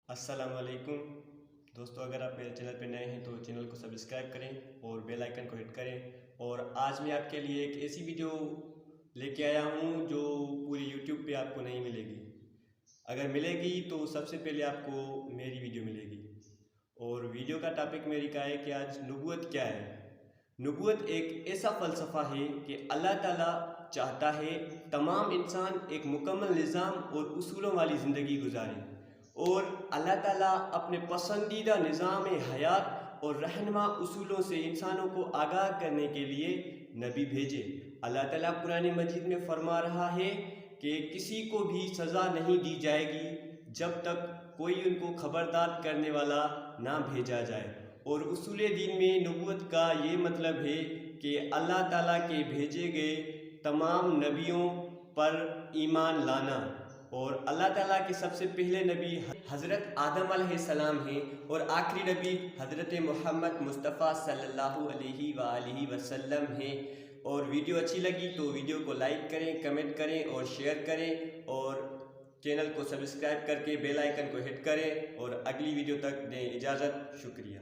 अस्सलाम वालेकुम दोस्तों, अगर आप मेरे चैनल पर नए हैं तो चैनल को सब्सक्राइब करें और बेल आइकन को हिट करें। और आज मैं आपके लिए एक ऐसी वीडियो लेके आया हूँ जो पूरी यूट्यूब पे आपको नहीं मिलेगी। अगर मिलेगी तो सबसे पहले आपको मेरी वीडियो मिलेगी। और वीडियो का टॉपिक मेरी का है कि आज नबूवत क्या है। नबूवत एक ऐसा फ़लसफ़ा है कि अल्लाह ताला चाहता है तमाम इंसान एक मुकम्मल निज़ाम और उसूलों वाली ज़िंदगी गुजारें, और अल्लाह ताला अपने पसंदीदा निज़ाम हयात और रहनुमा उसूलों से इंसानों को आगाह करने के लिए नबी भेजे। अल्लाह ताला कुरान मजीद में फरमा रहा है कि किसी को भी सज़ा नहीं दी जाएगी जब तक कोई उनको खबरदार करने वाला ना भेजा जाए। और उसूल दीन में नबूवत का ये मतलब है कि अल्लाह ताला के भेजे गए तमाम नबियों पर ईमान लाना। और अल्लाह ताला के सबसे पहले नबी हज़रत आदम अलैहिस्सलाम हैं और आखिरी नबी हज़रत मोहम्मद मुस्तफ़ा सल्लल्लाहु अलैहि वसल्लम हैं। और वीडियो अच्छी लगी तो वीडियो को लाइक करें, कमेंट करें और शेयर करें, और चैनल को सब्सक्राइब करके बेल आइकन को हिट करें। और अगली वीडियो तक दें इजाज़त। शुक्रिया।